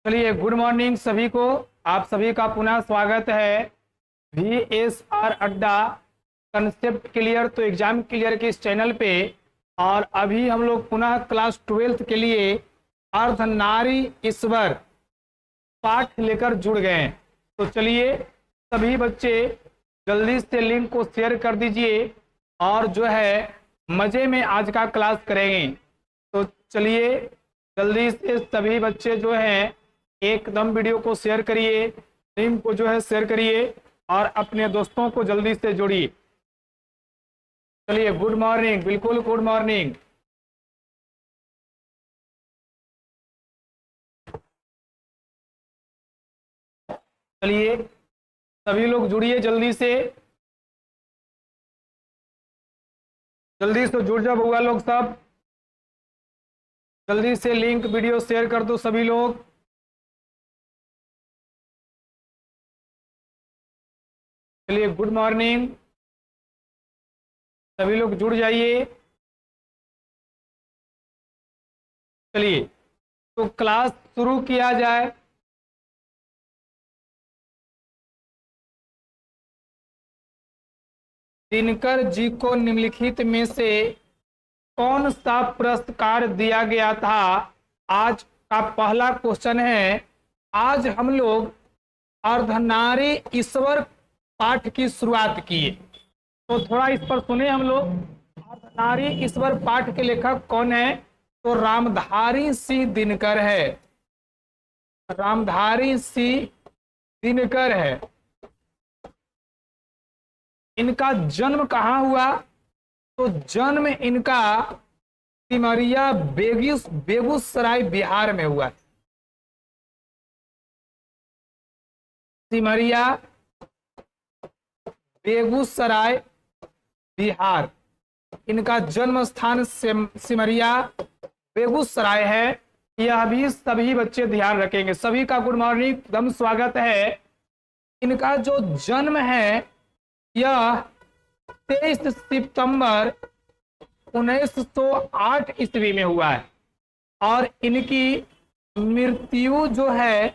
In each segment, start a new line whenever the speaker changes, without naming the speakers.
चलिए, good morning सभी को। आप सभी का पुनः स्वागत है VSR अड्डा कंसेप्ट क्लियर तो एग्जाम क्लियर के इस चैनल पे। और अभी हम लोग पुनः क्लास 12th के लिए अर्धनारी ईश्वर पाठ लेकर जुड़ गए हैं। तो चलिए सभी बच्चे जल्दी से लिंक को शेयर कर दीजिए और जो है मज़े में आज का क्लास करेंगे। तो चलिए जल्दी से सभी बच्चे जो हैं एकदम वीडियो को शेयर करिए, लिंक को जो है शेयर करिए और अपने दोस्तों को जल्दी से जोड़िए। चलिए, गुड मॉर्निंग, बिल्कुल गुड मॉर्निंग। चलिए सभी लोग जुड़िए जल्दी से जुड़ जाओ बउआ लोग सब। जल्दी से लिंक वीडियो शेयर कर दो सभी लोग। चलिए, गुड मॉर्निंग, सभी लोग जुड़ जाइए। चलिए तो क्लास शुरू किया जाए। दिनकर जी को निम्नलिखित में से कौन सा पुरस्कार दिया गया था? आज का पहला क्वेश्चन है। आज हम लोग अर्धनारी ईश्वर पाठ की शुरुआत किए, तो थोड़ा इस पर सुने हम लोग। अर्धनारी ईश्वर पाठ के लेखक कौन है? तो रामधारी सिंह दिनकर है। रामधारी सिंह दिनकर है। इनका जन्म कहाँ हुआ? तो जन्म इनका सिमरिया बेगूसराय बिहार में हुआ। सिमरिया बेगूसराय बिहार इनका जन्म स्थान सिमरिया बेगूसराय है। यह भी सभी बच्चे ध्यान रखेंगे। सभी का गुड मॉर्निंग, एकदम स्वागत है। इनका जो जन्म है यह 23 सितंबर 1908 ईस्वी में हुआ है और इनकी मृत्यु जो है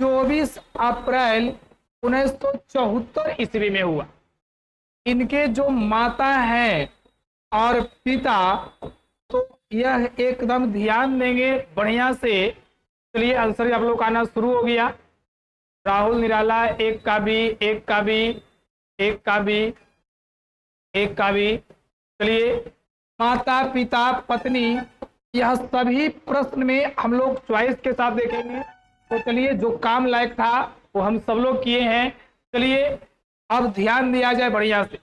24 अप्रैल 1974 ईस्वी में हुआ। इनके जो माता हैं और पिता, तो यह एकदम ध्यान देंगे बढ़िया से। चलिए आंसर आप लोग का आना शुरू हो गया। राहुल निराला, एक का भी। चलिए, माता पिता पत्नी, यह सभी प्रश्न में हम लोग चॉइस के साथ देखेंगे। तो चलिए, जो काम लायक था वो हम सब लोग किए हैं। चलिए अब ध्यान दिया जाए बढ़िया से।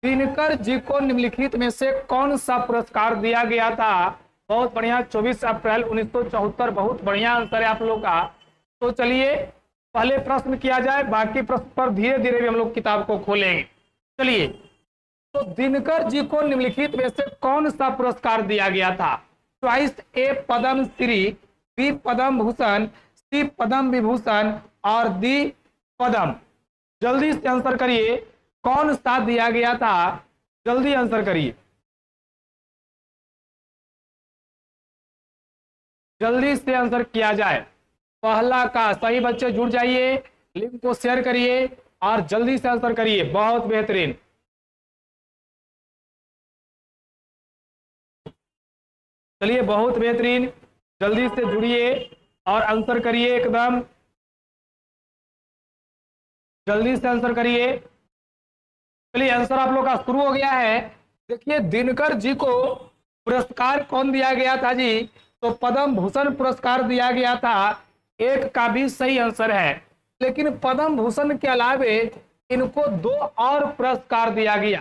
दिनकर जी को निम्नलिखित में से कौन सा पुरस्कार दिया गया था? बहुत बढ़िया, 24 अप्रैल 1974। बहुत बढ़िया आंसर है आप लोग का। तो चलिए पहले प्रश्न किया जाए, बाकी प्रश्न पर धीरे धीरे भी हम लोग किताब को खोलेंगे। चलिए, तो दिनकर जी को निम्नलिखित में से कौन सा पुरस्कार दिया गया था? चॉइस ए पद्म श्री, बी पद्म भूषण, सी पद्म विभूषण और डी पद्म। जल्दी से आंसर करिए, कौन सा दिया गया था? जल्दी आंसर करिए, जल्दी से आंसर किया जाए। पहला का सही बच्चे जुड़ जाइए, लिंक को शेयर करिए और जल्दी से आंसर करिए। बहुत बेहतरीन। चलिए बहुत बेहतरीन, जल्दी से जुड़िए और आंसर करिए, एकदम जल्दी से आंसर करिए। चलिए आंसर आप लोग का शुरू हो गया है। देखिए, दिनकर जी को पुरस्कार कौन दिया गया था जी? तो पद्म भूषण पुरस्कार दिया गया था। एक का भी सही आंसर है, लेकिन पद्म भूषण के अलावे इनको 2 और पुरस्कार दिया गया।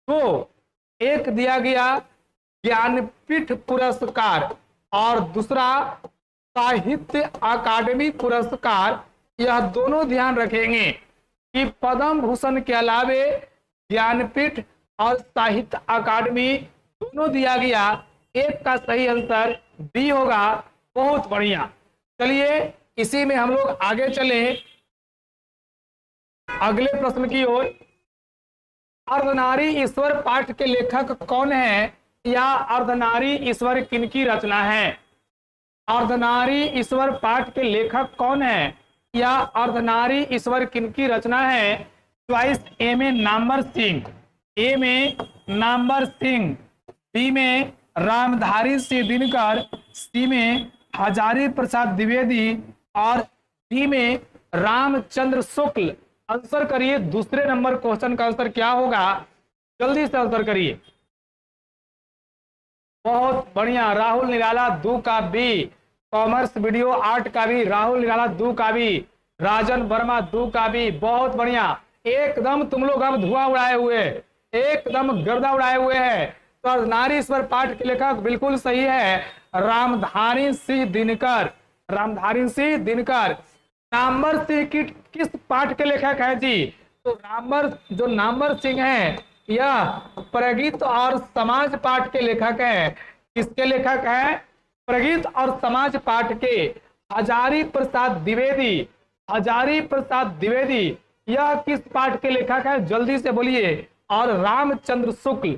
तो एक दिया गया ज्ञानपीठ पुरस्कार और दूसरा साहित्य अकादमी पुरस्कार। यह दोनों ध्यान रखेंगे कि पद्म भूषण के अलावे ज्ञानपीठ और साहित्य अकादमी दोनों दिया गया। एक का सही आंसर बी होगा। बहुत बढ़िया। चलिए इसी में हम लोग आगे चले अगले प्रश्न की ओर। अर्धनारी ईश्वर पाठ के लेखक कौन है या अर्धनारी ईश्वर किनकी रचना है? अर्धनारी ईश्वर पाठ के लेखक कौन है, या अर्धनारी ईश्वर किनकी रचना है। चॉइस ए में नामवर सिंह, ए में नामवर सिंह, बी में रामधारी सिंह दिनकर, सी में हजारी प्रसाद द्विवेदी और डी में रामचंद्र शुक्ल। आंसर करिए, दूसरे नंबर क्वेश्चन का आंसर क्या होगा, जल्दी से आंसर करिए। बहुत बढ़िया, राहुल निराला दू का बी, कॉमर्स वीडियो आर्ट का भी राहुल निराला दू का भी, राजन वर्मा दू का भी, बहुत बढ़िया। एकदम तुम लोग अब धुआं उड़ाए हुए, एकदम गर्दा उड़ाए हुए हैं। तो अर्धनारीश्वर पाठ के लेखक बिल्कुल सही है रामधारी सिंह दिनकर, रामधारी सिंह दिनकर। नामवर सिंह की किस पाठ के लेखक है जी, तो नामवर सिंह है यह प्रगीत और समाज पाठ के लेखक हैं। किसके लेखक हैं, प्रगीत और समाज पाठ के। हजारी प्रसाद द्विवेदी, हजारी प्रसाद द्विवेदी यह किस पाठ के लेखक है, जल्दी से बोलिए। और रामचंद्र शुक्ल,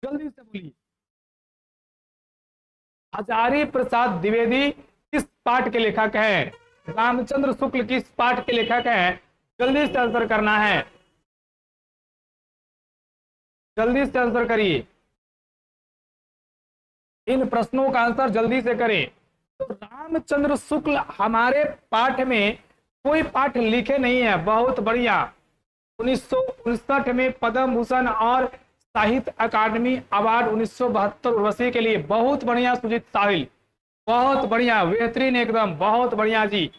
जल्दी से बोलिए। हजारी प्रसाद द्विवेदी किस पाठ के लेखक हैं, रामचंद्र शुक्ल किस पाठ के लेखक हैं, जल्दी से आंसर करना है, जल्दी से आंसर करिए। इन प्रश्नों का आंसर जल्दी से करें। तो रामचंद्र शुक्ल हमारे पाठ में कोई पाठ लिखे नहीं है, बहुत बढ़िया। 1959 में पद्म भूषण और साहित्य अकादमी अवार्ड 1972 उर्वशी के लिए, बहुत बढ़िया सुजीत साहिल, बहुत बढ़िया, बेहतरीन एकदम, बहुत बढ़िया जी।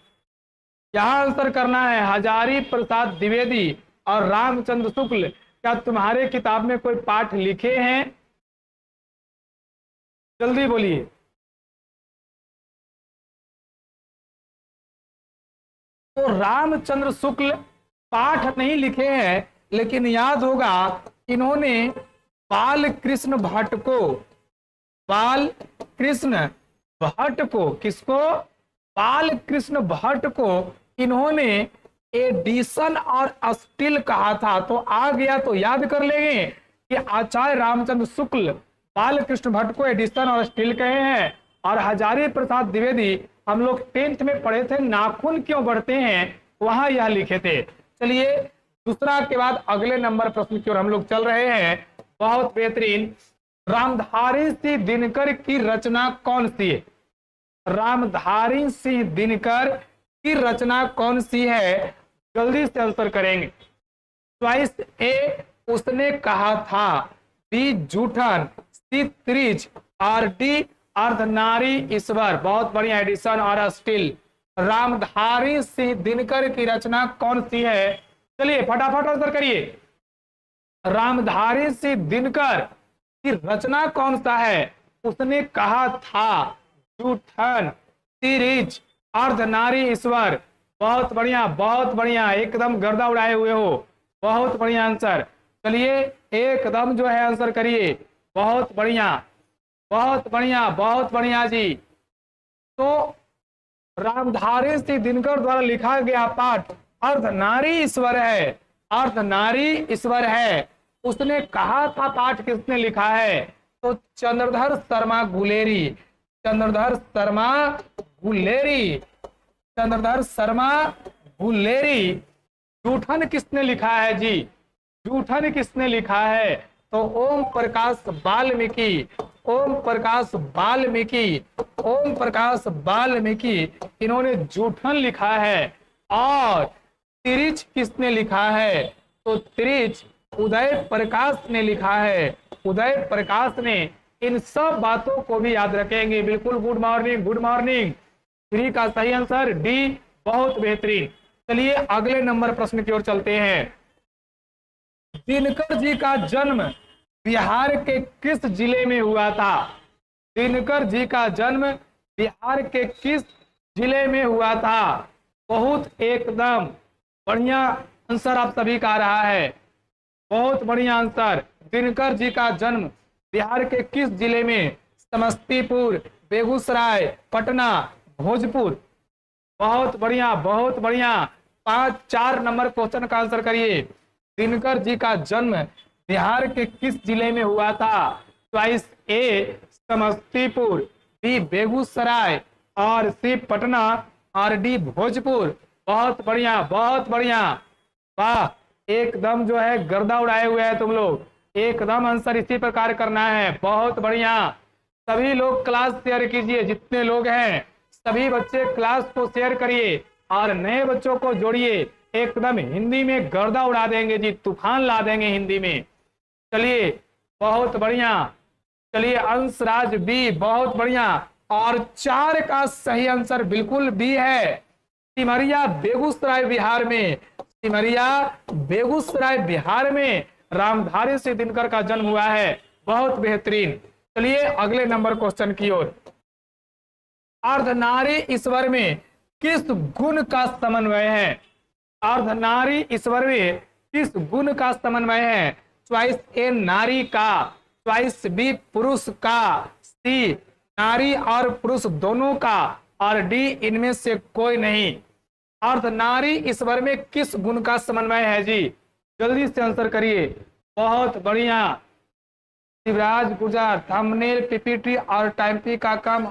यहाँ आंसर करना है हजारी प्रसाद द्विवेदी और रामचंद्र शुक्ल। क्या तुम्हारे किताब में कोई पाठ लिखे हैं, जल्दी बोलिए। तो रामचंद्र शुक्ल पाठ नहीं लिखे हैं, लेकिन याद होगा इन्होंने बाल कृष्ण भट्ट को, बाल कृष्ण भट्ट को, किसको, बाल कृष्ण भट्ट को इन्होंने एडिशन और स्टिल कहा था। तो आ गया तो याद कर लेंगे कि आचार्य रामचंद्र शुक्ल बाल कृष्ण भट्ट को एडिशन और स्टिल कहे हैं। और हजारी प्रसाद द्विवेदी हम लोग 10th में पढ़े थे, नाखून क्यों बढ़ते हैं, वहां यह लिखे थे। चलिए दूसरा के बाद अगले नंबर प्रश्न की ओर हम लोग चल रहे हैं, बहुत बेहतरीन। रामधारी सिंह दिनकर की रचना कौन सी है, रामधारी सिंह दिनकर की रचना कौन सी है, जल्दी से आंसर करेंगे। चॉइस ए उसने कहा था, बी जूठन, सी त्रिज और डी अर्धनारी ईश्वर। बहुत बढ़िया, एडिशन और स्टिल। रामधारी सिंह दिनकर की रचना कौन सी है, चलिए फटाफट आंसर करिए। रामधारी सिंह दिनकर की रचना कौन सा है, उसने कहा था, जूठन, तिरिज, अर्धनारी ईश्वर। बहुत बढ़िया, बहुत बढ़िया, एकदम गर्दा उड़ाए हुए हो, बहुत बढ़िया आंसर। चलिए एकदम जो है आंसर करिए, बहुत बढ़िया, बहुत बढ़िया, बहुत बढ़िया जी। तो रामधारी सिंह दिनकर द्वारा लिखा गया पाठ अर्धनारी ईश्वर है, अर्धनारी ईश्वर है। उसने कहा था पाठ किसने लिखा है, तो चंद्रधर शर्मा गुलेरी, चंद्रधर शर्मा गुलेरी, चंद्रधर शर्मा गुलेरी। जूठन किसने लिखा है जी, जूठन किसने लिखा है, तो ओम प्रकाश वाल्मीकि, ओम प्रकाश वाल्मीकि, ओम प्रकाश वाल्मीकि इन्होंने जूठन लिखा है। और तिरिच किसने लिखा है, तो तिरिच उदय प्रकाश ने लिखा है, उदय प्रकाश ने। इन सब बातों को भी याद रखेंगे, बिल्कुल। Good morning, good morning. 3 का सही आंसर डी, बहुत बेहतरीन। चलिए अगले नंबर प्रश्न की ओर चलते हैं। दिनकर जी का जन्म बिहार के किस जिले में हुआ था, दिनकर जी का जन्म बिहार के किस जिले में हुआ था। बहुत एकदम बढ़िया आंसर आप सभी का आ रहा है, बहुत बढ़िया आंसर। दिनकर जी का जन्म बिहार के किस जिले में, समस्तीपुर, बेगूसराय, पटना, भोजपुर। बहुत बढ़िया, बहुत बढ़िया। 4 नंबर क्वेश्चन का आंसर करिए। दिनकर जी का जन्म बिहार के किस जिले में हुआ था, चॉइस ए समस्तीपुर, बी बेगूसराय और सी पटना और डी भोजपुर। बहुत बढ़िया, बहुत बढ़िया, वाह, एकदम जो है गर्दा उड़ाए हुए हैं तुम लोग। एकदम आंसर इसी प्रकार करना है, बहुत बढ़िया। सभी लोग क्लास शेयर कीजिए, जितने लोग हैं सभी बच्चे क्लास को शेयर करिए और नए बच्चों को जोड़िए। एकदम हिंदी में गर्दा उड़ा देंगे जी, तूफान ला देंगे हिंदी में। चलिए बहुत बढ़िया, चलिए अंशराज बी, बहुत बढ़िया। और 4 का सही आंसर बिल्कुल बी है। सिमरिया बेगूसराय बिहार में, सिमरिया बेगूसराय बिहार में रामधारी सिंह दिनकर का जन्म हुआ है। बहुत बेहतरीन। चलिए अगले नंबर क्वेश्चन की ओर। अर्धनारी ईश्वर में किस गुण का समन्वय है? अर्धनारी ईश्वर में किस गुण का समन्वय है? चॉइस ए नारी का, चॉइस बी पुरुष का, सी नारी और पुरुष दोनों का, और डी इनमें से कोई नहीं। अर्धनारी ईश्वर में किस गुण का समन्वय है जी? जल्दी से आंसर करिए। बहुत बढ़िया शिवराज गुर्जर, थंबनेल, पीपीटी और टाइपिंग का काम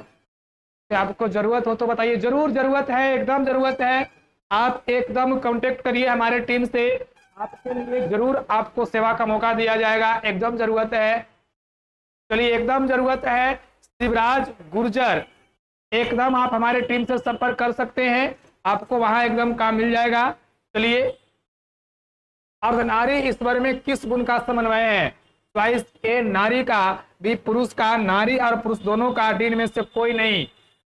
आपको जरूरत हो तो बताइए। जरूर जरूरत है, एकदम जरूरत है। आप एकदम कांटेक्ट करिए हमारे टीम से, आपके लिए जरूर आपको सेवा का मौका दिया जाएगा। एकदम जरूरत है, चलिए एकदम जरूरत है। शिवराज गुर्जर, एकदम आप हमारे टीम से संपर्क कर सकते हैं, आपको वहां एकदम काम मिल जाएगा। चलिए अर्धनारी ईश्वर में किस गुण का समन्वय है? चॉइस ए नारी का, बी पुरुष का, नारी और पुरुष दोनों का, डी में से कोई नहीं।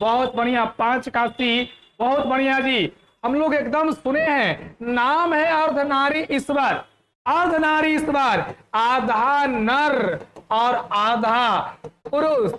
बहुत बढ़िया, 5 का सी, बहुत बढ़िया जी। हम लोग एकदम सुने हैं, नाम है अर्धनारी ईश्वर। अर्धनारी ईश्वर, आधा नर और आधा पुरुष,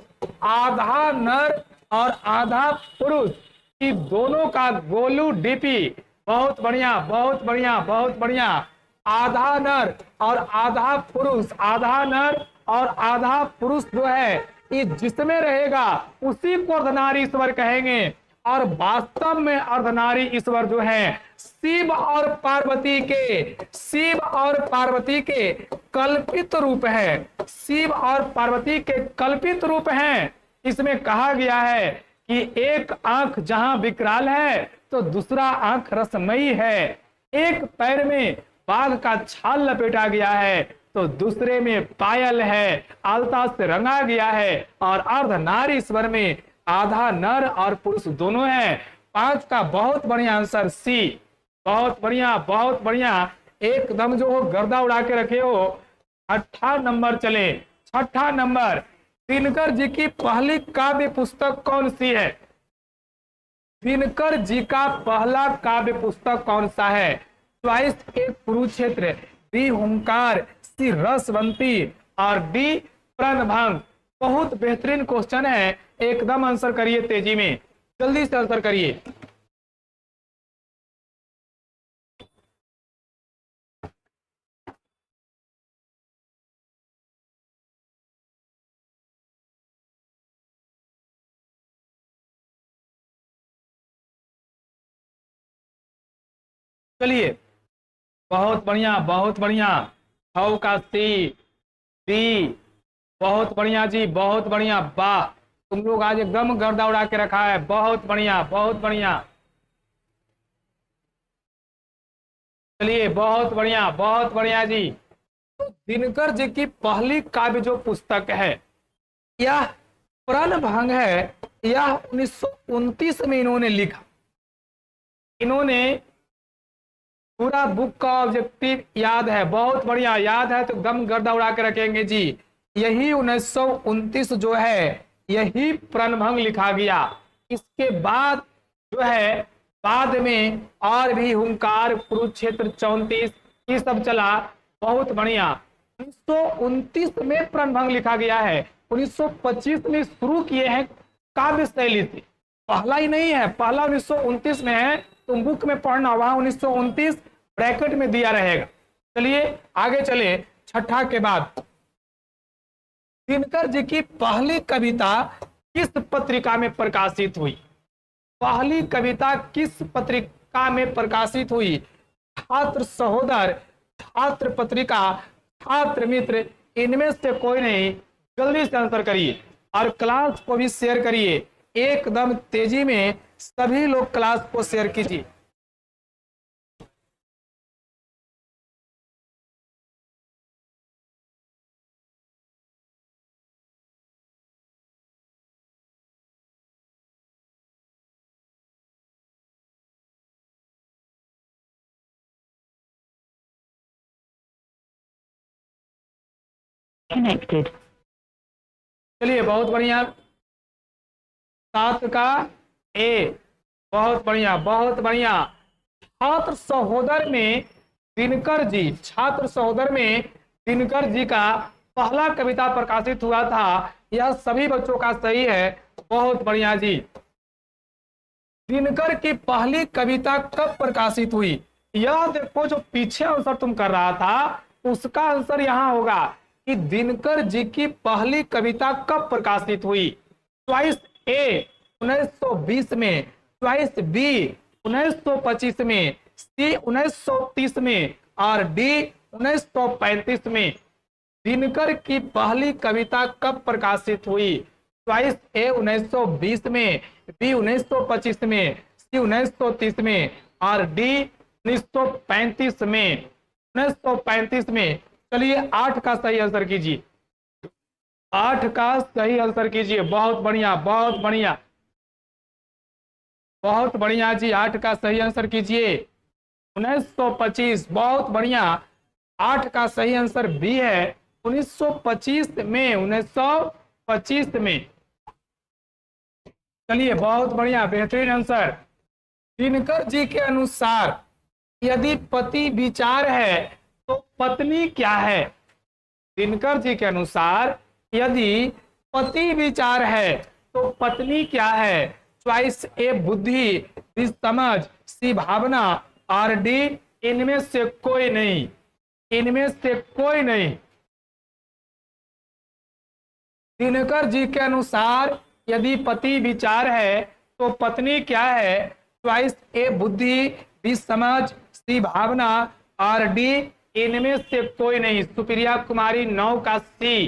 आधा नर और आधा पुरुष की दोनों का गोलू डीपी। बहुत बढ़िया, बहुत बढ़िया, बहुत बढ़िया। आधा नर और आधा पुरुष, आधा नर और आधा पुरुष जो है ये जिसमें रहेगा उसी को अर्धनारी ईश्वर कहेंगे। और वास्तव में अर्धनारी ईश्वर जो है शिव और पार्वती के, शिव और पार्वती के कल्पित रूप है। शिव और पार्वती के कल्पित रूप हैं। इसमें कहा गया है कि एक आंख जहां विकराल है तो दूसरा आंख रसमयी है। एक पैर में बाघ का छाल लपेटा गया है तो दूसरे में पायल है, आलता से रंगा गया है। और अर्धनारीश्वर में आधा नर और पुरुष दोनों हैं। 5 का बहुत बढ़िया आंसर सी। बहुत बढ़िया, बहुत बढ़िया, एकदम जो हो गर्दा उड़ा के रखे हो। 6ठा नंबर चले, 6ठा नंबर, दिनकर जी की पहली काव्य पुस्तक कौन सी है? दिनकर जी का पहला काव्य पुस्तक कौन सा है? चॉइस ए कुरुक्षेत्र, बी हुंकार, सी रसवंती और डी प्रणभंग। बहुत बेहतरीन क्वेश्चन है, एकदम आंसर करिए तेजी में, जल्दी से आंसर करिए। चलिए बहुत बढ़िया, बहुत बढ़िया। 6 का सी, डी, बहुत बढ़िया जी, बहुत बढ़िया। वाह, तुम लोग आज एकदम गर्दा उड़ा के रखा है। बहुत बढ़िया, बहुत बढ़िया। चलिए बहुत बढ़िया, बहुत बढ़िया जी। तो दिनकर जी की पहली काव्य जो पुस्तक है यह प्रणभंग है। यह 1929 में इन्होंने लिखा। इन्होंने पूरा बुक का ऑब्जेक्टिव याद है? बहुत बढ़िया, याद है तो एकदम गर्दा उड़ा के रखेंगे जी। यही 1929 जो है यही प्रणभंग लिखा गया। इसके बाद जो है बाद में और भी हुंकार, कुरुक्षेत्र, 34 ये सब चला। बहुत बढ़िया, 1929 में प्रणभंग लिखा गया है। 1925 में शुरू किए हैं काव्य शैली से। पहला ही नहीं है, पहला 1929 में है। तुम बुक में पढ़ना, वहां 1929 ब्रैकेट में दिया रहेगा। चलिए आगे चले। 6ठा के बाद, दिनकर जी की पहली कविता किस पत्रिका में प्रकाशित हुई? पहली कविता किस पत्रिका में प्रकाशित हुई? छात्र सहोदर, छात्र पत्रिका, छात्र मित्र, इनमें से कोई नहीं। जल्दी से आंसर करिए और क्लास को भी शेयर करिए। एकदम तेजी में सभी लोग क्लास को शेयर कीजिए।
Connected.
चलिए बहुत बढ़िया। 7 का ए, बहुत बढ़िया बहुत बढ़िया। छात्र सहोदर में दिनकर जी, छात्र सहोदर में दिनकर जी का पहला कविता प्रकाशित हुआ था। यह सभी बच्चों का सही है, बहुत बढ़िया जी। दिनकर की पहली कविता कब प्रकाशित हुई? यह देखो, जो पीछे आंसर तुम कर रहा था उसका आंसर यहां होगा कि दिनकर जी की पहली कविता कब प्रकाशित हुई। चॉइस ए 1920 में, चॉइस बी 1925 में, सी 1930 में और डी 1935 में। दिनकर की पहली कविता कब प्रकाशित हुई? चॉइस ए 1920 में, बी 1925 में, सी 1930 में और डी 1935 में। 1935 में। चलिए 8 का सही आंसर कीजिए, 8 का सही आंसर कीजिए। बहुत बढ़िया बहुत बढ़िया बहुत बढ़िया जी, 8 का सही आंसर कीजिए। 1925, बहुत बढ़िया। 8 का सही आंसर बी है, 1925 में, 1925 में। चलिए बहुत बढ़िया, बेहतरीन आंसर। दिनकर जी के अनुसार यदि पति विचार है तो पत्नी क्या है? दिनकर जी के अनुसार यदि पति विचार है तो पत्नी क्या है? चॉइस ए बुद्धि, बी समझ, सी भावना और डी इनमें से कोई नहीं, इनमें से कोई नहीं। दिनकर जी के अनुसार यदि पति विचार है तो पत्नी क्या है? चॉइस ए बुद्धि, बी समझ, सी भावना और डी इनमें से कोई नहीं। सुप्रिया कुमारी 9 का सी,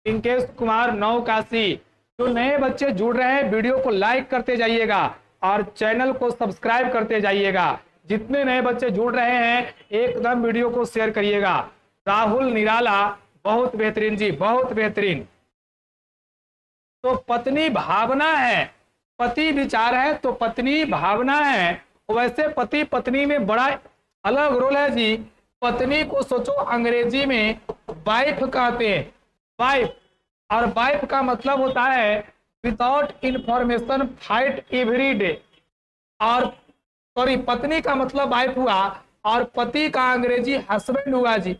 पिंकेश कुमार 9 का सी। जो नए बच्चे जुड़ रहे हैं वीडियो को लाइक करते जाइएगा और चैनल को सब्सक्राइब करते जाइएगा। जितने नए बच्चे जुड़ रहे हैं एकदम वीडियो को शेयर करिएगा। राहुल निराला, बहुत बेहतरीन जी, बहुत बेहतरीन। तो पत्नी भावना है, पति विचार है तो पत्नी भावना है। वैसे पति पत्नी में बड़ा अलग रोल है जी। पत्नी को सोचो अंग्रेजी में वाइफ कहते हैं, वाइफ। और वाइफ का मतलब होता है without information fight every day. और सॉरी, पत्नी का मतलब वाइफ हुआ और पति का अंग्रेजी हस्बैंड हुआ जी।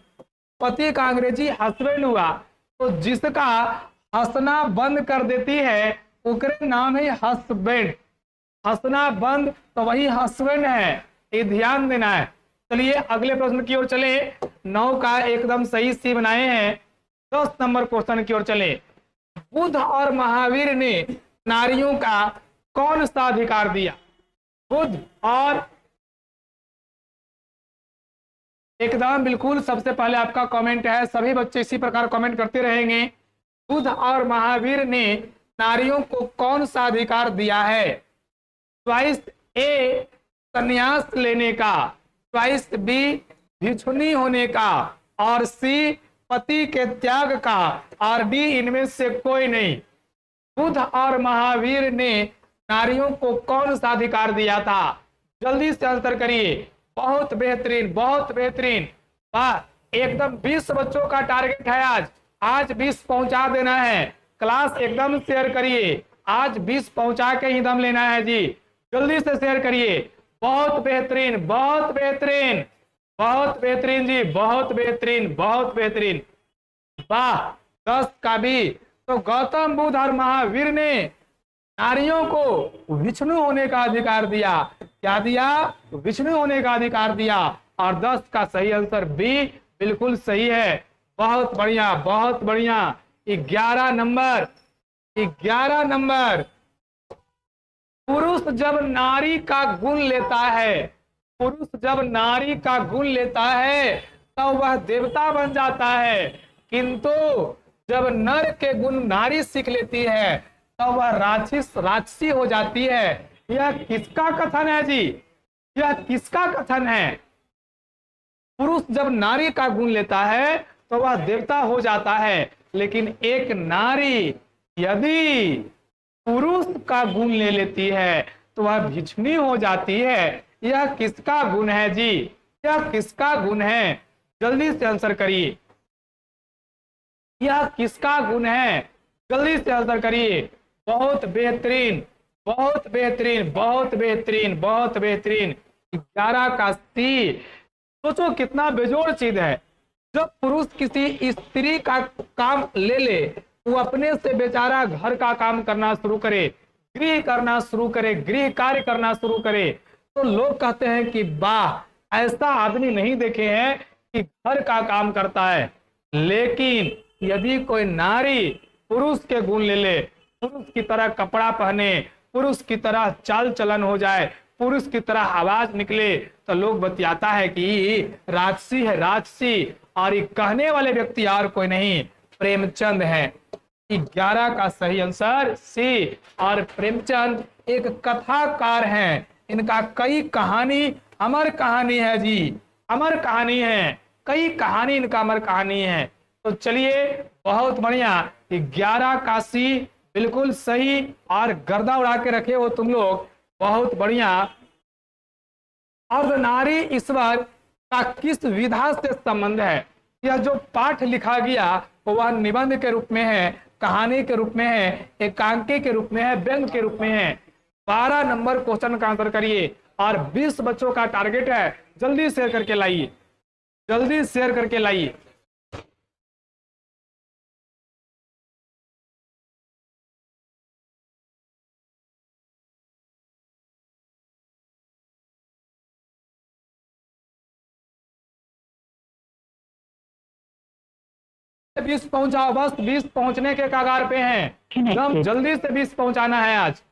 पति का अंग्रेजी हस्बैंड हुआ। तो जिसका हंसना बंद कर देती है उसका नाम है हस्बैंड। हंसना बंद तो वही हस्बैंड है, ये ध्यान देना है। चलिए अगले प्रश्न की ओर चले। 9 का एकदम सही सी बनाए हैं। 10 नंबर क्वेश्चन की ओर चले। बुद्ध और महावीर ने नारियों का कौन सा अधिकार दिया? बुद्ध और, एकदम बिल्कुल सबसे पहले आपका कमेंट है, सभी बच्चे इसी प्रकार कमेंट करते रहेंगे। बुद्ध और महावीर ने नारियों को कौन सा अधिकार दिया है? चॉइस ए संन्यास लेने का, चॉइस बी भिक्षुणी होने का और सी पति के त्याग का और डी इनमें से कोई नहीं। बुद्ध और महावीर ने नारियों को कौन सा अधिकार दिया था? जल्दी से आंसर करिए। बहुत बेहतरीन बहुत बेहतरीन, वाह। एकदम 20 बच्चों का टारगेट है आज 20 पहुंचा देना है। क्लास एकदम शेयर करिए, आज 20 पहुंचा के ही दम लेना है जी। जल्दी से शेयर करिए। बहुत बेहतरीन बहुत बेहतरीन बहुत बेहतरीन जी, बहुत बेहतरीन बहुत बेहतरीन, वाह। 10 का भी। तो गौतम बुद्ध और महावीर ने नारियों को विष्णु होने का अधिकार दिया। क्या दिया? विष्णु होने का अधिकार दिया। और 10 का सही आंसर बी बिल्कुल सही है। बहुत बढ़िया बहुत बढ़िया। 11 नंबर, 11 नंबर। पुरुष जब नारी का गुण लेता है, पुरुष जब नारी का गुण लेता है तब वह देवता बन जाता है, किंतु जब नर के गुण नारी सीख लेती है तो वह राक्षसी हो जाती है। यह किसका कथन है जी? यह किसका कथन है? पुरुष जब नारी का गुण लेता है तो वह देवता हो जाता है, लेकिन एक नारी यदि पुरुष का गुण ले लेती है तो वह भिक्षुणी हो जाती है। यह किसका गुण है जी? यह किसका गुण है? जल्दी से आंसर करिए। यह किसका गुण है? जल्दी से आंसर करिए। बहुत बेहतरीन, बहुत बेहतरीन, बहुत बेहतरीन, बहुत बेहतरीन। 11 का सी। सोचो कितना बेजोड़ चीज है। जब पुरुष किसी स्त्री का काम ले ले, वो अपने से बेचारा घर का काम करना शुरू करे, गृह करना शुरू करे, गृह कार्य करना शुरू करे, तो लोग कहते हैं कि वाह, ऐसा आदमी नहीं देखे हैं कि घर का काम करता है। लेकिन यदि कोई नारी पुरुष के गुण ले ले, पुरुष की तरह कपड़ा पहने, पुरुष की तरह चाल चलन हो जाए, पुरुष की तरह आवाज निकले, तो लोग बतियाता है कि राक्षसी है, राक्षसी। और ये कहने वाले व्यक्ति और कोई नहीं, प्रेमचंद है। 11 का सही आंसर सी। और प्रेमचंद एक कथाकार हैं। इनका कई कहानी अमर कहानी है जी, अमर कहानी है, कई कहानी इनका अमर कहानी है। तो चलिए, बहुत बढ़िया। 11 का सी बिल्कुल सही और गर्दा उड़ा के रखे हो तुम लोग, बहुत बढ़िया। अर्धनारी ईश्वर का किस विधा से संबंध है? यह जो पाठ लिखा गया वह निबंध के रूप में है, कहानी के रूप में है, एकांकी के रूप में है, व्यंग के रूप में है। 12 नंबर क्वेश्चन का आंसर करिए और 20 बच्चों का टारगेट है। जल्दी शेयर करके लाइए, जल्दी शेयर करके लाइए। बीस पहुंचाओ, बस 20 पहुंचने के कगार पे हैं। एकदम जल्दी से 20 पहुंचाना है आज।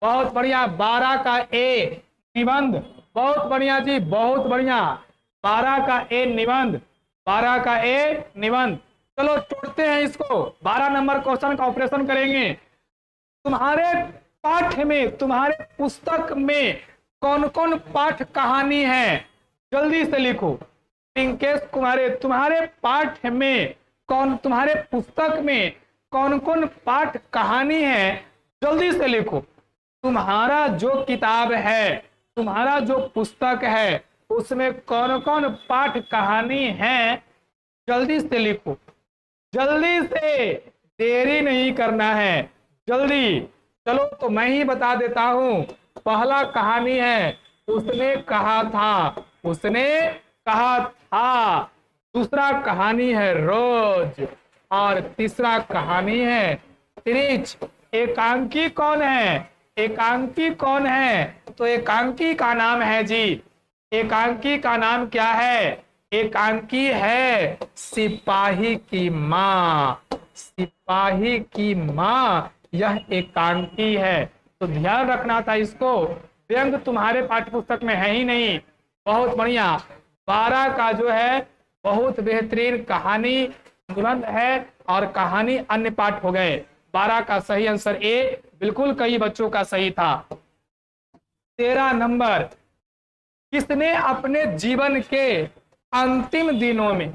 बहुत बढ़िया। 12 का ए निबंध, बहुत बढ़िया जी, बहुत बढ़िया। 12 का ए निबंध, 12 का ए निबंध। चलो छोड़ते हैं इसको, 12 नंबर क्वेश्चन का ऑपरेशन करेंगे। तुम्हारे पाठ में, तुम्हारे पुस्तक में कौन कौन पाठ कहानी है? जल्दी से लिखो। पिंकेश कुमारे, तुम्हारे पाठ में कौन, तुम्हारे पुस्तक में कौन कौन पाठ कहानी है? जल्दी से लिखो। तुम्हारा जो किताब है, तुम्हारा जो पुस्तक है, उसमें कौन कौन पाठ कहानी है? जल्दी से लिखो, जल्दी से, देरी नहीं करना है, जल्दी। चलो तो मैं ही बता देता हूं। पहला कहानी है उसने कहा था, उसने कहा था। दूसरा कहानी है रोज, और तीसरा कहानी है त्रिच। एकांकी कौन है? एकांकी कौन है? तो एकांकी का नाम है जी, एकांकी का नाम क्या है? एकांकी है सिपाही की माँ, सिपाही की माँ, यह एकांकी है। तो ध्यान रखना था इसको। व्यंग तुम्हारे पाठ्य पुस्तक में है ही नहीं। बहुत बढ़िया। 12 का जो है बहुत बेहतरीन कहानी निबंध है और कहानी अन्य पाठ हो गए। 12 का सही आंसर ए, बिल्कुल कई बच्चों का सही था। 13 नंबर, किसने अपने जीवन के अंतिम दिनों में,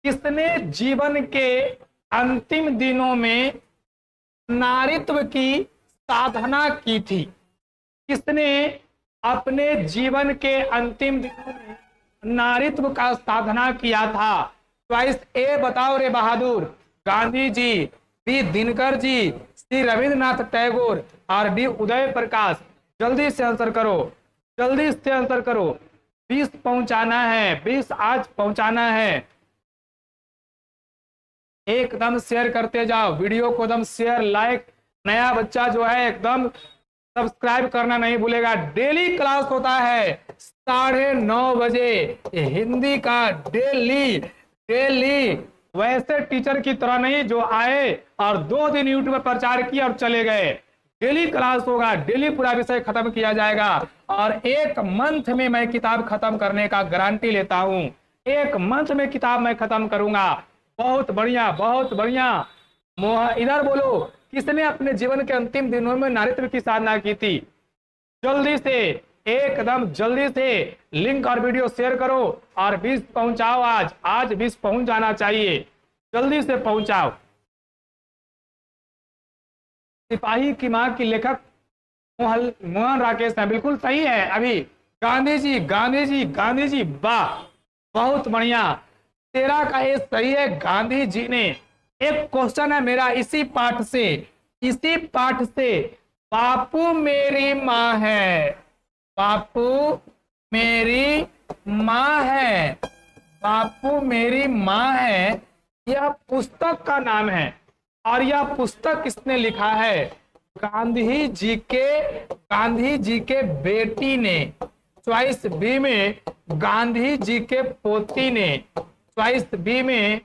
किसने जीवन के अंतिम दिनों में नारीत्व की साधना की थी? किसने अपने जीवन के अंतिम दिनों में नारीत्व का साधना किया था? चॉइस ए बताओ रे बहादुर। गांधी जी, बी दिनकर जी, सी रविंद्रनाथ टैगोर, और डी उदय प्रकाश। जल्दी से आंसर करो, जल्दी से आंसर करो। 20 पहुंचाना है, 20 आज पहुंचाना है। एकदम शेयर करते जाओ वीडियो को, एकदम शेयर, लाइक। नया बच्चा जो है एकदम सब्सक्राइब करना नहीं भूलेगा। डेली क्लास होता है 9:30 बजे हिंदी का, डेली डेली। वैसे टीचर की तरह नहीं जो आए और 2 दिन यूट्यूब पर प्रचार किया और चले गए। डेली क्लास होगा, डेली पूरा विषय खत्म किया जाएगा, और 1 मंथ में मैं किताब खत्म करने का गारंटी लेता हूं। 1 मंथ में किताब मैं खत्म करूंगा। बहुत बढ़िया, बहुत बढ़िया। इधर बोलो किसने अपने जीवन के अंतिम दिनों में नारीत्व की साधना की थी? जल्दी से, एकदम जल्दी से लिंक और वीडियो शेयर करो और 20 पहुंचाओ। आज 20 पहुंच जाना चाहिए, जल्दी से पहुंचाओ। सिपाही की मां की लेखक मोहन राकेश है, बिल्कुल सही है। अभी गांधी जी, गांधी जी, गांधी जी, वाह, बहुत बढ़िया, तेरा का ये सही है, गांधी जी ने। एक क्वेश्चन है मेरा इसी पाठ से, बापू मेरी माँ है, बापू मेरी माँ है, बापू मेरी माँ है, यह पुस्तक का नाम है। और यह पुस्तक किसने लिखा है? गांधी जी के बेटी ने। चॉइस बी में गांधी जी के पोती ने, चॉइस बी में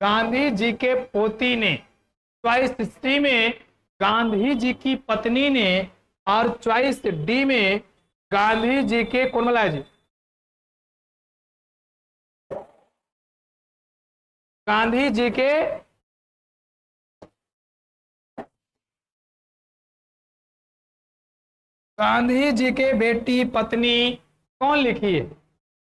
गांधी जी के पोती ने, चॉइस सी में गांधी जी की पत्नी ने, और चॉइस डी में गांधी जी के कौन बोला जी? गांधी जी के बेटी पत्नी कौन लिखी है?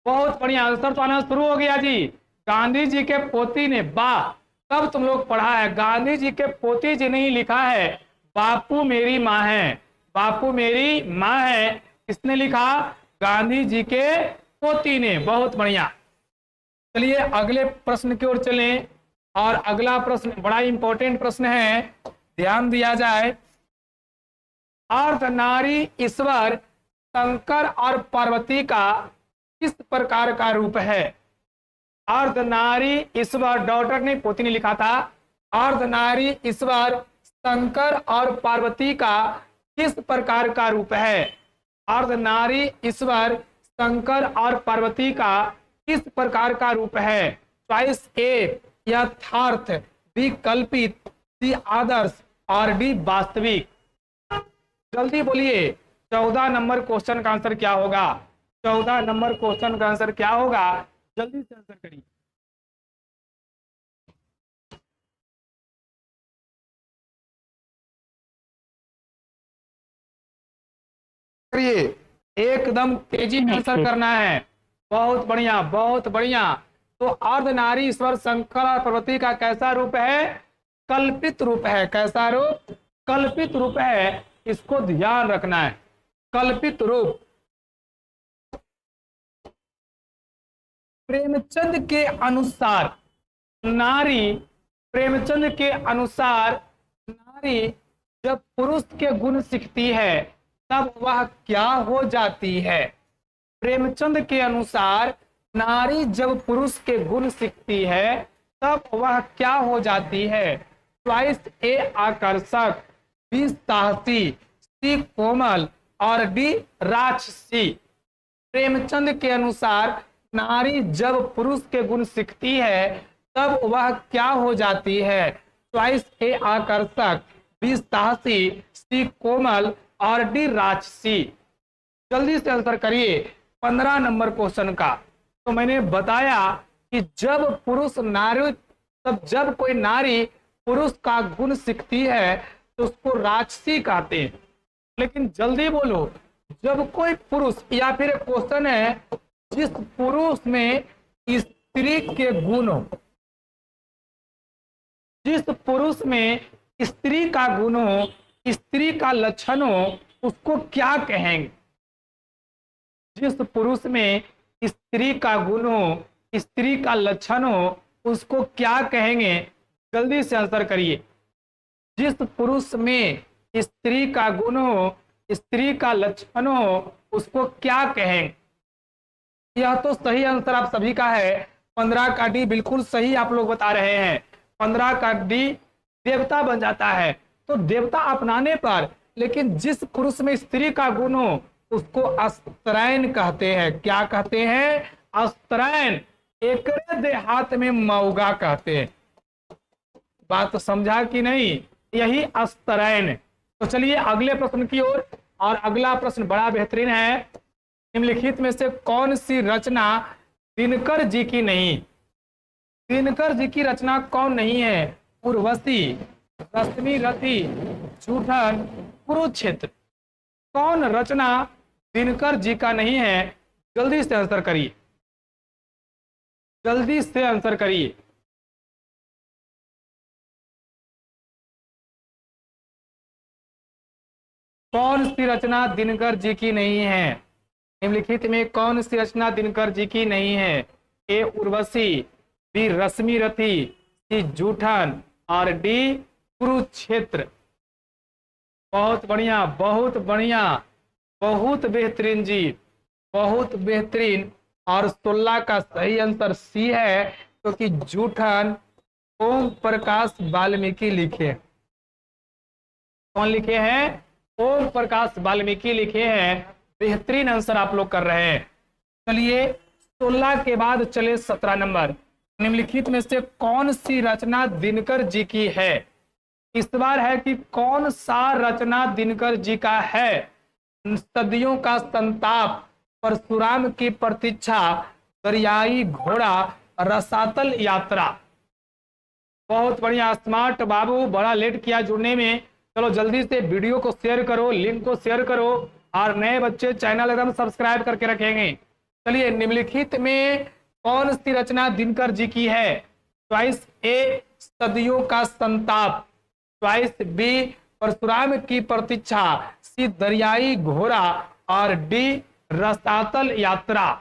बहुत बढ़िया, आंसर तो आना शुरू हो गया जी। गांधी जी के पोती ने, वाह, तब तुम लोग पढ़ा है। गांधी जी के पोती जी ने ही लिखा है बापू मेरी माँ है, बापू मेरी माँ है। किसने लिखा? गांधी जी के पोती ने। बहुत बढ़िया। चलिए अगले प्रश्न की ओर चलें, और अगला प्रश्न बड़ा इंपॉर्टेंट प्रश्न है, ध्यान दिया जाए। अर्धनारी ईश्वर शंकर और पार्वती का किस प्रकार का रूप है? अर्धनारी ईश्वर, डॉटर ने, पोती ने लिखा था। अर्धनारी ईश्वर शंकर और पार्वती का किस प्रकार का रूप है? अर्धनारी ईश्वर शंकर और पार्वती का किस प्रकार का रूप है? चॉइस ए यथार्थ, बी कल्पित, सी आदर्श, और डी वास्तविक। जल्दी बोलिए, 14 नंबर क्वेश्चन का आंसर क्या होगा? 14 नंबर क्वेश्चन का आंसर क्या होगा? जल्दी से आंसर करिए। एकदम तेजी में आंसर करना है। बहुत बढ़िया, बहुत बढ़िया। तो अर्धनारी ईश्वर शंकर और पार्वती का कैसा रूप है? कल्पित रूप है। कैसा रूप? कल्पित रूप है, इसको ध्यान रखना है। कल्पित रूप। प्रेमचंद के अनुसार नारी, प्रेमचंद के अनुसार नारी जब पुरुष के गुण सीखती है तब वह क्या हो जाती है? प्रेमचंद के अनुसार नारी जब पुरुष के गुण सीखती है तब वह क्या हो जाती है? चॉइस ए आकर्षक, बी साहसी, सी कोमल, और डी राक्षसी। प्रेमचंद के अनुसार नारी जब पुरुष के गुण सीखती है तब वह क्या हो जाती है? चॉइस ए आकर्षक, बी साहसी, सी कोमल, और डी राक्षसी। जल्दी से आंसर करिए 15 नंबर क्वेश्चन का। तो मैंने बताया कि जब पुरुष नारी, तब जब कोई नारी पुरुष का गुण सीखती है तो उसको राक्षसी कहते हैं। लेकिन जल्दी बोलो, जब कोई पुरुष, या फिर एक क्वेश्चन है, जिस पुरुष में स्त्री के गुण हो, जिस पुरुष में स्त्री का गुण हो, स्त्री का लक्षण हो, उसको क्या कहेंगे? जिस पुरुष में स्त्री का गुण हो, स्त्री का लक्षण हो, उसको क्या कहेंगे? जल्दी से आंसर करिए। जिस पुरुष में स्त्री का गुण हो, स्त्री का लक्षण हो, उसको क्या कहेंगे? यह तो सही आंसर आप सभी का है। 15 का डी बिल्कुल सही आप लोग बता रहे हैं। 15 का डी देवता बन जाता है। तो देवता अपनाने पर, लेकिन जिस पुरुष में स्त्री का गुण हो उसको अस्त्रैन कहते हैं। क्या कहते हैं? अस्त्रैन। एक देहात में मऊगा कहते हैं। बात तो समझा कि नहीं? यही अस्त्रैन। तो चलिए अगले प्रश्न की ओर। और अगला प्रश्न बड़ा बेहतरीन है। निम्नलिखित में से कौन सी रचना दिनकर जी की नहीं? दिनकर जी की रचना कौन नहीं है? उर्वशी, रश्मि रथी जूठन कुरुक्षेत्र। कौन रचना दिनकर जी का नहीं है? जल्दी से आंसर करिए, जल्दी से आंसर करिए। कौन सी रचना दिनकर जी की नहीं है? निम्नलिखित में कौन सी रचना दिनकर जी की नहीं है? ए उर्वशी, बी रश्मि रथी, सी जूठन और डी कुरुक्षेत्र। बहुत बढ़िया, बहुत बढ़िया, बहुत बेहतरीन जी, बहुत बेहतरीन। और 16 का सही आंसर सी है, क्योंकि तो जूठन ओम प्रकाश वाल्मीकि लिखे। कौन लिखे हैं? ओम प्रकाश वाल्मीकि लिखे हैं। बेहतरीन आंसर आप लोग कर रहे हैं। चलिए 16 के बाद चले 17 नंबर। निम्नलिखित में से कौन सी रचना दिनकर जी की है? इस बार है कि कौन सा रचना दिनकर जी का है? सदियों का संताप, परशुराम की प्रतीक्षा, दरियाई घोड़ा, रसातल यात्रा। बहुत बढ़िया, स्मार्ट बाबू, बड़ा लेट किया जुड़ने में। चलो जल्दी से वीडियो को शेयर करो, लिंक को शेयर करो, और नए बच्चे चैनल एकदम सब्सक्राइब करके रखेंगे। चलिए निम्नलिखित में कौन सी रचना दिनकर जी की है? चॉइस ए सदियों का संताप, चॉइस बी परशुराम की प्रतीक्षा, सी दरियाई घोड़ा और डी रसातल यात्रा।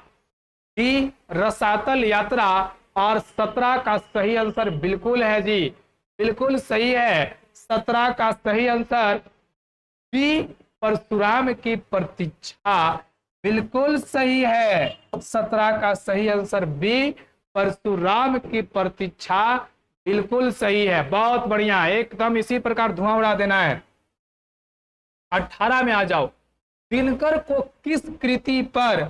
डी रसातल यात्रा। और 17 का सही आंसर बिल्कुल है जी, बिल्कुल सही है। 17 का सही आंसर बी परशुराम की प्रतीक्षा, बिल्कुल सही है। 17 का सही आंसर बी परशुराम की प्रतीक्षा, बिल्कुल सही है। बहुत बढ़िया, एकदम इसी प्रकार धुआं उड़ा देना है। 18 में आ जाओ। दिनकर को किस कृति पर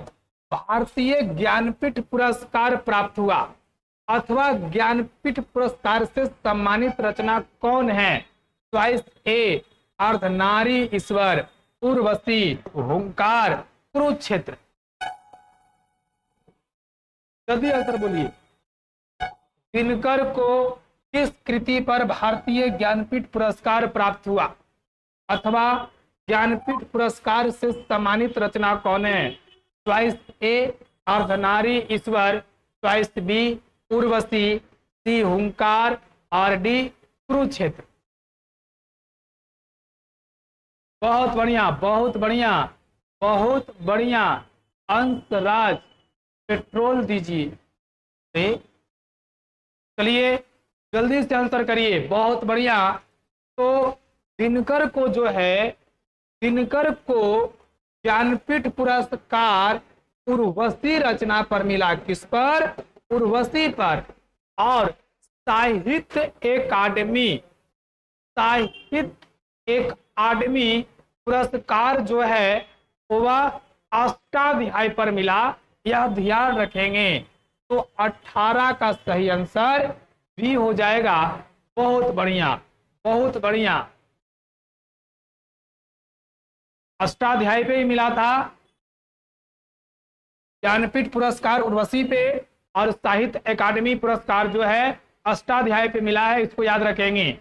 भारतीय ज्ञानपीठ पुरस्कार प्राप्त हुआ, अथवा ज्ञानपीठ पुरस्कार से सम्मानित रचना कौन है? चॉइस ए अर्धनारी ईश्वर, उर्वशी, हुंकार, कुरुक्षेत्र। जल्दी आंसर बोलिए। दिनकर को किस कृति पर भारतीय ज्ञानपीठ पुरस्कार प्राप्त हुआ, अथवा ज्ञानपीठ पुरस्कार से सम्मानित रचना कौन है? चॉइस ए अर्धनारी ईश्वर, चॉइस बी उर्वशी, सी हुंकार और डी कुरुक्षेत्र। बहुत बढ़िया, बहुत बढ़िया, बहुत बढ़िया। अंशराज पेट्रोल दीजिए। चलिए जल्दी से आंसर करिए, बहुत बढ़िया। तो दिनकर को जो है, दिनकर को ज्ञानपीठ पुरस्कार उर्वशी रचना पर मिला। किस पर? उर्वशी पर। और साहित्य अकादमी, साहित्य अकादमी पुरस्कार जो है वह अष्टाध्यायी पर मिला, यह ध्यान रखेंगे। तो 18 का सही आंसर भी हो जाएगा। बहुत बढ़िया, बहुत बढ़िया। अष्टाध्यायी पे ही मिला था ज्ञानपीठ पुरस्कार, उर्वशी पे, और साहित्य अकादमी पुरस्कार जो है अष्टाध्यायी पे मिला है, इसको याद रखेंगे।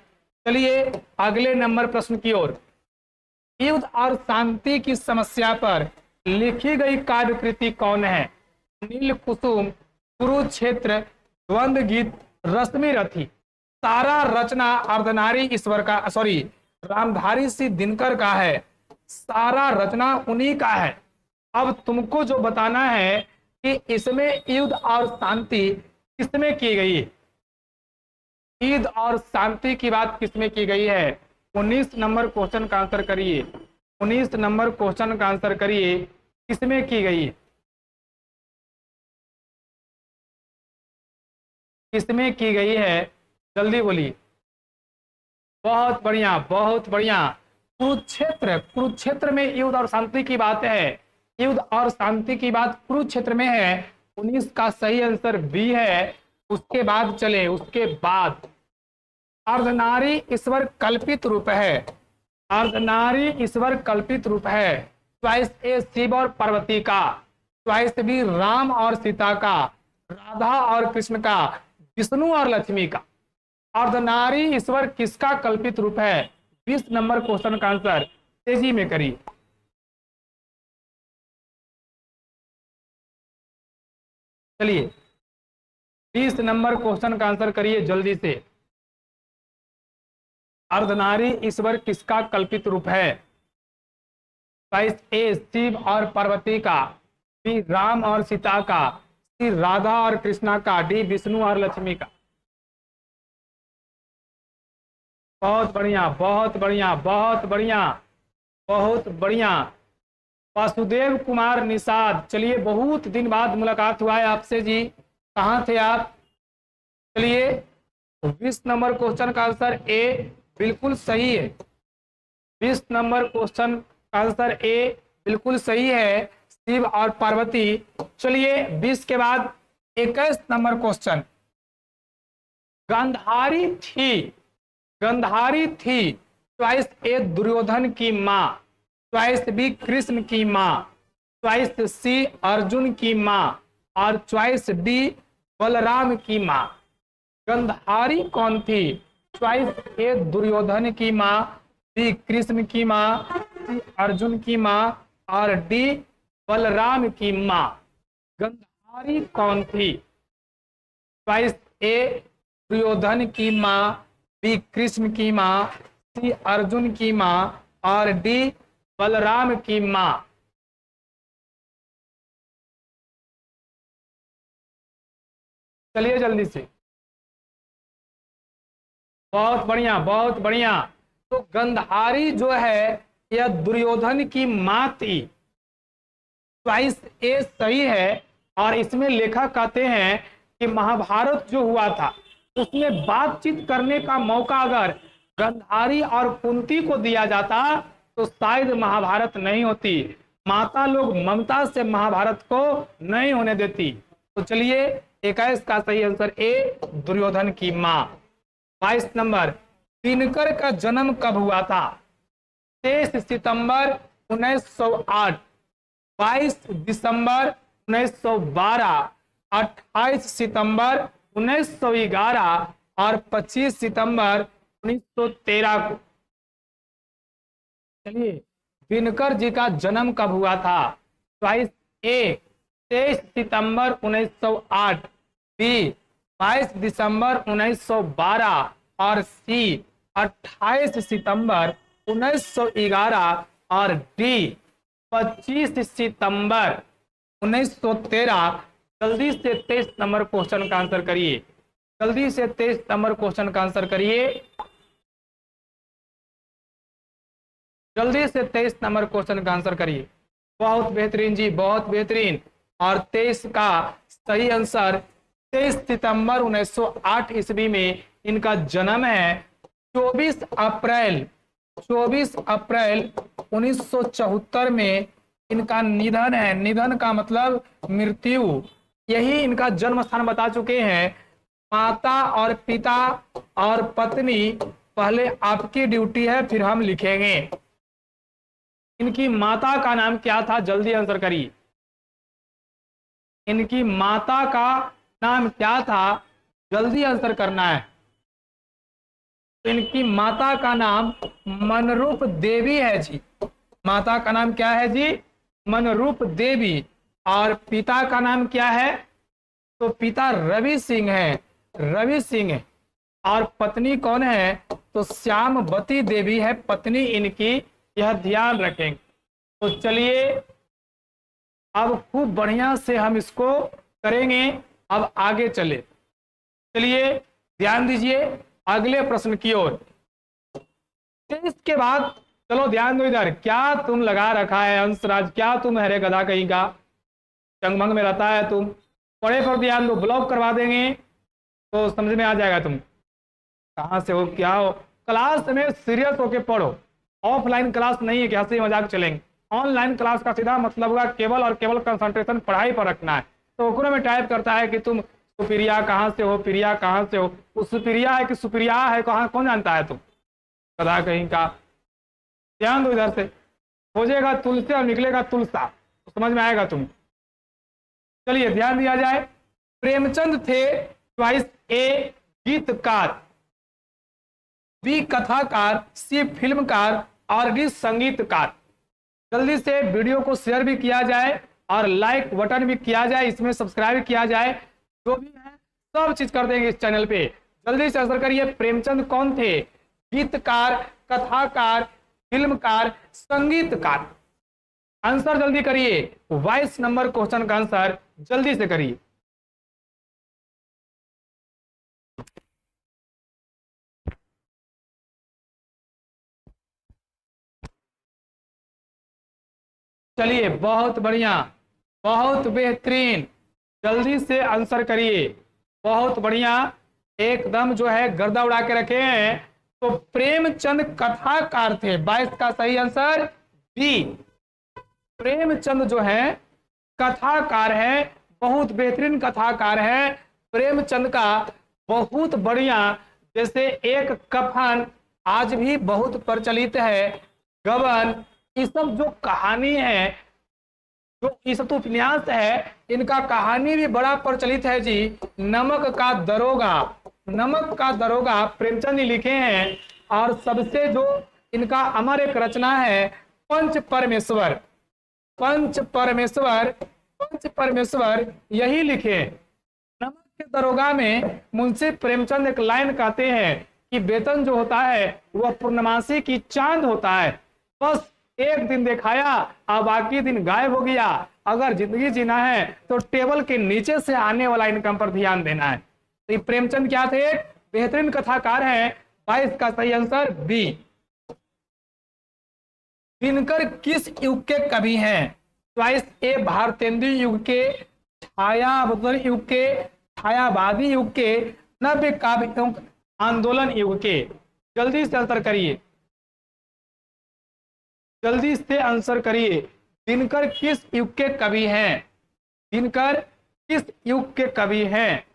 चलिए अगले नंबर प्रश्न की ओर। युद्ध और शांति की समस्या पर लिखी गई काव्य कृति कौन है? नील कुसुम, कुरुक्षेत्र, द्वंद्व गीत, रश्मि रथी। सारा रचना अर्धनारी ईश्वर का, सॉरी रामधारी सिंह दिनकर का है। सारा रचना उन्हीं का है। अब तुमको जो बताना है कि इसमें युद्ध और शांति किसमें की गई है? युद्ध और शांति की बात किसमें की गई है? 19 नंबर क्वेश्चन का आंसर करिए। 19 नंबर क्वेश्चन का आंसर करिए, किसमें की गई है? किसमें की गई है? जल्दी बोलिए। बहुत बढ़िया, बहुत बढ़िया। कुरुक्षेत्र, कुरुक्षेत्र में युद्ध और शांति की बात है। युद्ध और शांति की बात कुरुक्षेत्र में है। 19 का सही आंसर बी है। उसके बाद चले, उसके बाद अर्धनारी ईश्वर कल्पित रूप है। अर्धनारी ईश्वर कल्पित रूप है। चॉइस ए शिव और पार्वती का, चॉइस बी राम और सीता का, राधा और कृष्ण का, विष्णु और लक्ष्मी का। अर्धनारी ईश्वर किसका कल्पित रूप है? 20 नंबर क्वेश्चन का आंसर तेजी में करिए। चलिए 20 नंबर क्वेश्चन का आंसर करिए जल्दी से। अर्धनारी ईश्वर किसका कल्पित रूप है? ए शिव और पार्वती का, बी राम और सीता का, सी राधा और कृष्णा का, डी विष्णु और लक्ष्मी का। बहुत बढ़िया, बहुत बढ़िया, बहुत बढ़िया, बहुत बढ़िया। वासुदेव कुमार निषाद, चलिए बहुत दिन बाद मुलाकात हुआ है आपसे जी, कहाँ थे आप? चलिए 20 नंबर क्वेश्चन का आंसर ए बिल्कुल सही है। 20 नंबर क्वेश्चन का आंसर ए बिल्कुल सही है, शिव और पार्वती। चलिए 20 के बाद 21 नंबर क्वेश्चन। गंधारी थी चॉइस ए दुर्योधन की माँ, चॉइस बी कृष्ण की माँ, चॉइस सी अर्जुन की माँ और चॉइस डी बलराम की माँ। गंधारी कौन थी? चॉइस ए दुर्योधन की माँ, बी कृष्ण की माँ, सी अर्जुन की माँ और डी बलराम की माँ। गंधारी कौन थी? चॉइस ए दुर्योधन की माँ, बी कृष्ण की माँ, सी अर्जुन की माँ और डी बलराम की माँ। चलिए जल्दी से। बहुत बढ़िया, बहुत बढ़िया। तो गंधारी जो है यह दुर्योधन की माँ थी। चॉइस ए सही है और इसमें लेखक कहते हैं कि महाभारत जो हुआ था उसमें बातचीत करने का मौका अगर गंधारी और कुंती को दिया जाता तो शायद महाभारत नहीं होती। माता लोग ममता से महाभारत को नहीं होने देती। तो चलिए 21 का सही आंसर ए दुर्योधन की माँ। 22 नंबर, दिनकर का जन्म कब हुआ था? 23 सितंबर 1908, 22 दिसंबर 1912, 28 सितंबर 1911 और 25 सितंबर 1913 को। चलिए दिनकर जी का जन्म कब हुआ था? चॉइस ए 23 सितंबर 1908, बी 22 दिसंबर 1912 और सी 28 सितंबर 1911 और डी 25 सितंबर 1913। जल्दी से 23 नंबर क्वेश्चन का आंसर करिए। जल्दी से 23 नंबर क्वेश्चन का आंसर करिए। जल्दी से 23 नंबर क्वेश्चन का आंसर करिए। बहुत बेहतरीन जी, बहुत बेहतरीन। और 23 का सही आंसर 23 सितंबर 1908 ईस्वी में इनका जन्म है। 24 अप्रैल 1974 में इनका निधन है। निधन का मतलब मृत्यु। यही इनका जन्म स्थान बता चुके हैं। माता और पिता और पत्नी, पहले आपकी ड्यूटी है फिर हम लिखेंगे। इनकी माता का नाम क्या था? जल्दी आंसर करिए। इनकी माता का नाम क्या था? जल्दी आंसर करना है। इनकी माता का नाम मनरूप देवी है जी। माता का नाम क्या है जी? मनरूप देवी। और पिता का नाम क्या है? तो पिता रवि सिंह है, रवि सिंह। और पत्नी कौन है? तो श्यामवती देवी है पत्नी इनकी, यह ध्यान रखेंगे। तो चलिए अब खूब बढ़िया से हम इसको करेंगे। अब आगे चले, चलिए ध्यान दीजिए अगले प्रश्न की ओर। इसके बाद चलो ध्यान दो इधर। क्या तुम लगा रखा है अंशराज? क्या तुम हरे गधा कहीं का चंगभंग में रहता है? तुम पढ़े पर ध्यान दो, ब्लॉक करवा देंगे तो समझ में आ जाएगा तुम कहाँ से हो, क्या हो। क्लास में सीरियस होके पढ़ो। ऑफलाइन क्लास नहीं है कि हंसी मजाक चलेंगे। ऑनलाइन क्लास का सीधा मतलब होगा केवल और केवल कंसंट्रेशन पढ़ाई पर रखना है। तो ओकरो में टाइप करता है कि तुम सुप्रिया कहाँ से हो, प्रिया कहाँ से हो। वो सुप्रिया है कि सुप्रिया है, कहाँ कौन जानता है तुम गधा कहीं का। ध्यान दो इधर से। खोजेगा तुलसी और निकलेगा तुलसा, तो समझ में आएगा तुम। चलिए ध्यान दिया जाए। प्रेमचंद थे चॉइस ए गीतकार, बी कथाकार, सी फिल्मकार और डी संगीतकार। जल्दी से वीडियो को शेयर भी किया जाए और लाइक बटन भी किया जाए, इसमें सब्सक्राइब किया जाए, जो भी है सब चीज कर देंगे इस चैनल पे। जल्दी से आंसर करिए, प्रेमचंद कौन थे? गीतकार, कथाकार, फिल्मकार, संगीतकार। आंसर जल्दी करिए, 22 नंबर क्वेश्चन का आंसर जल्दी से करिए। चलिए, बहुत बढ़िया, बहुत बेहतरीन, जल्दी से आंसर करिए, बहुत बढ़िया, एकदम जो है गर्दा उड़ा के रखे हैं। तो प्रेमचंद कथाकार थे, 22 का सही आंसर बी। प्रेमचंद जो है कथाकार है, बहुत बेहतरीन कथाकार है। प्रेमचंद का बहुत बढ़िया, जैसे एक कफन आज भी बहुत प्रचलित है, गबन, ये सब जो कहानी है, जो ये सब तो उपन्यास है, इनका कहानी भी बड़ा प्रचलित है जी। नमक का दरोगा, नमक का दरोगा प्रेमचंद ने लिखे हैं। और सबसे जो इनका अमर एक रचना है पंच परमेश्वर, पंच परमेश्वर, पंच परमेश्वर यही लिखे। नमक के दरोगा में मुंशी प्रेमचंद एक लाइन कहते हैं कि वेतन जो होता है वह पूर्णमासी की चांद होता है, बस एक दिन दिखाया और बाकी दिन गायब हो गया। अगर जिंदगी जीना है तो टेबल के नीचे से आने वाला इनकम पर ध्यान देना है। तो प्रेमचंद क्या थे? बेहतरीन कथाकार हैं। 22 का सही आंसर बी। दिनकर किस युग के कवि हैं? चॉइस ए भारतेंदु युग के, छायावदन युग के, छायावादी युग के, नव्य काव्य आंदोलन युग के। जल्दी से आंसर करिए, जल्दी से आंसर करिए। दिनकर किस युग के कवि हैं? दिनकर किस युग के कवि हैं?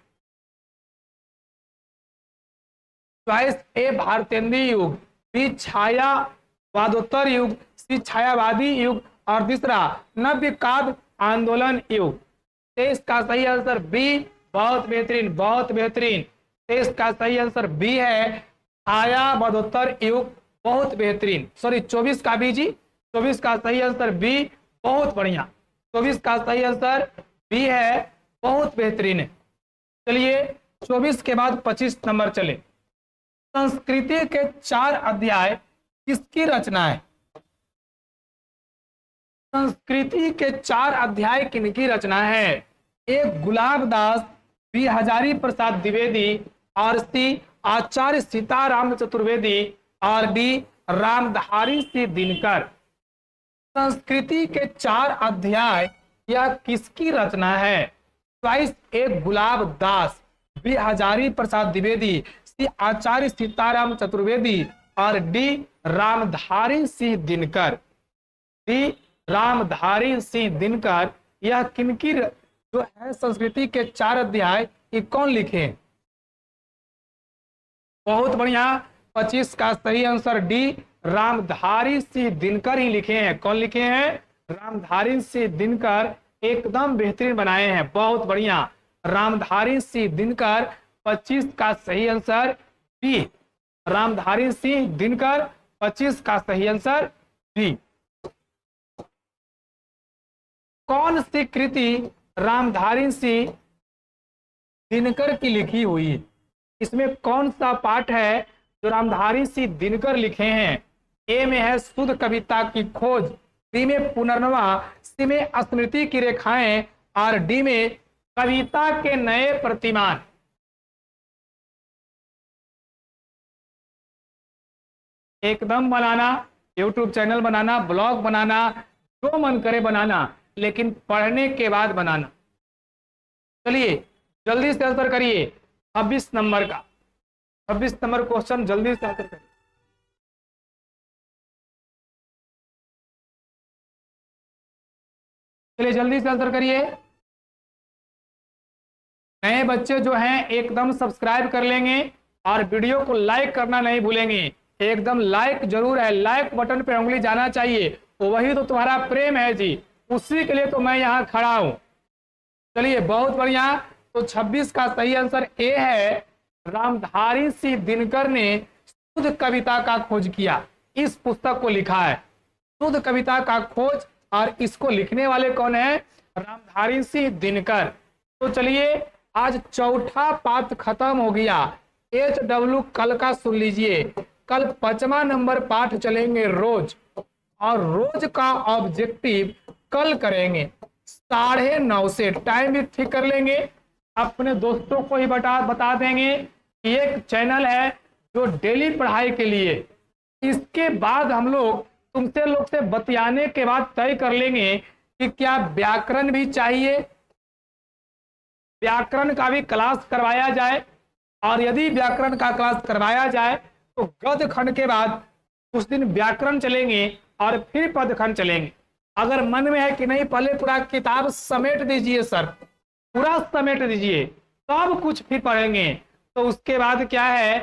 चॉइस ए भारतेंदु युग, बी छायावादोत्तर युग, सी छायावादी युग और तीसरा नव्य काव्य आंदोलन युग। 23 का सही आंसर बी। बहुत बेहतरीन, बहुत बेहतरीन। 23 का सही आंसर बी है, छायावादोत्तर युग। बहुत बेहतरीन। सॉरी, 24 का बी जी, 24 का सही आंसर बी। बहुत बढ़िया, 24 का सही आंसर बी है, बहुत बेहतरीन है। चलिए, 24 के बाद 25 नंबर चले। संस्कृति के 4 अध्याय किसकी रचना है? संस्कृति के 4 अध्याय किनकी रचना है? ए गुलाबदास, बी हजारी प्रसाद द्विवेदी और सी आचार्य सीताराम चतुर्वेदी और डी रामधारी सिंह दिनकर। संस्कृति के 4 अध्याय यह किसकी रचना है? चॉइस ए गुलाबदास, बी हजारी प्रसाद द्विवेदी, सी आचार्य सीताराम चतुर्वेदी और डी रामधारी सिंह दिनकर। डी रामधारी सिंह दिनकर। यह किनकी जो है संस्कृति के 4 अध्याय, ये कौन लिखे? बहुत बढ़िया, 25 का सही आंसर डी, रामधारी सिंह दिनकर ही लिखे हैं। कौन लिखे हैं? रामधारी सिंह दिनकर। एकदम बेहतरीन बनाए हैं, बहुत बढ़िया, रामधारी सिंह दिनकर। 25 का सही आंसर बी, रामधारी सिंह दिनकर। 25 का सही आंसर बी। कौन सी कृति रामधारी सिंह दिनकर की लिखी हुई? इसमें कौन सा पाठ है जो रामधारी सिंह दिनकर लिखे हैं? ए में है शुद्ध कविता की खोज, बी में पुनर्नवा, सी में स्मृति की रेखाएं और डी में कविता के नए प्रतिमान। एकदम बनाना, YouTube चैनल बनाना, ब्लॉग बनाना, जो मन करे बनाना, लेकिन पढ़ने के बाद बनाना। चलिए, जल्दी से आंसर करिए। 26 नंबर का, 26 नंबर क्वेश्चन जल्दी से आंसर करिए। चलिए, जल्दी से आंसर करिए। नए बच्चे जो हैं एकदम सब्सक्राइब कर लेंगे और वीडियो को लाइक करना नहीं भूलेंगे। एकदम लाइक जरूर है, लाइक बटन पे उंगली जाना चाहिए, तो वही तो तुम्हारा प्रेम है जी, उसी के लिए तो मैं यहाँ खड़ा हूं। चलिए, बहुत बढ़िया। तो 26 का सही आंसर ए है, रामधारी सिंह दिनकर ने शुद्ध कविता का खोज किया, इस पुस्तक को लिखा है शुद्ध कविता का खोज। और इसको लिखने वाले कौन है? रामधारी सिंह दिनकर। तो चलिए आज चौथा पाठ खत्म हो गया। HW कल का सुन लीजिए, कल 5वां नंबर पाठ चलेंगे रोज, और रोज का ऑब्जेक्टिव कल करेंगे 9:30 से। टाइम भी ठीक कर लेंगे, अपने दोस्तों को ही बता देंगे कि एक चैनल है जो डेली पढ़ाई के लिए। इसके बाद हम लोग तुमसे लोग से बतियाने के बाद तय कर लेंगे कि क्या व्याकरण भी चाहिए, व्याकरण का भी क्लास करवाया जाए। और यदि व्याकरण का क्लास करवाया जाए तो गद्य खंड के बाद कुछ दिन व्याकरण चलेंगे और फिर पदखंड चलेंगे। अगर मन में है कि नहीं पहले पूरा किताब समेट दीजिए सर, पूरा समेट दीजिए तब कुछ फिर पढ़ेंगे, तो उसके बाद क्या है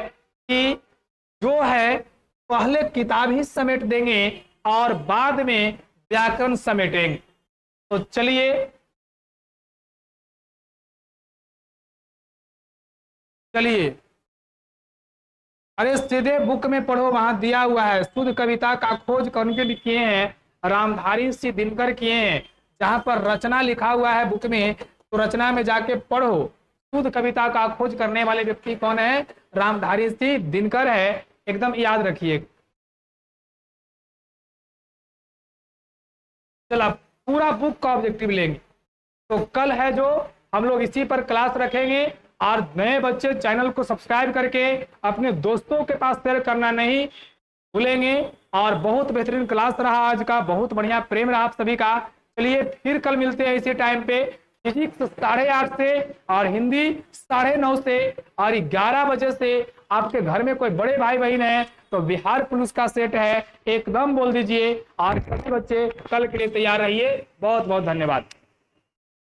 कि जो है पहले किताब ही समेट देंगे और बाद में व्याकरण समेटेंगे। तो चलिए अरे सीधे बुक में पढ़ो, वहां दिया हुआ है शुद्ध कविता का खोज कौन के किए हैं? रामधारी सिंह दिनकर किए हैं। जहां पर रचना लिखा हुआ है बुक में, तो रचना में जाके पढ़ो। शुद्ध कविता का खोज करने वाले व्यक्ति कौन है? रामधारी सिंह दिनकर है, एकदम याद रखिए। चलो पूरा बुक का ऑब्जेक्टिव लेंगे। तो कल है जो हम लोग इसी पर क्लास रखेंगे। और नए बच्चे चैनल को सब्सक्राइब करके अपने दोस्तों के पास शेयर करना नहीं भूलेंगे। और बहुत बेहतरीन क्लास रहा आज का, बहुत बढ़िया प्रेम रहा आप सभी का। चलिए फिर कल मिलते हैं इसी टाइम पे, फिजिक्स 8:30 से और हिंदी 9:30 से, और 11 बजे से। आपके घर में कोई बड़े भाई बहन है तो बिहार पुलिस का सेट है, एकदम बोल दीजिए। और सभी बच्चे कल के लिए तैयार रहिए। बहुत बहुत धन्यवाद।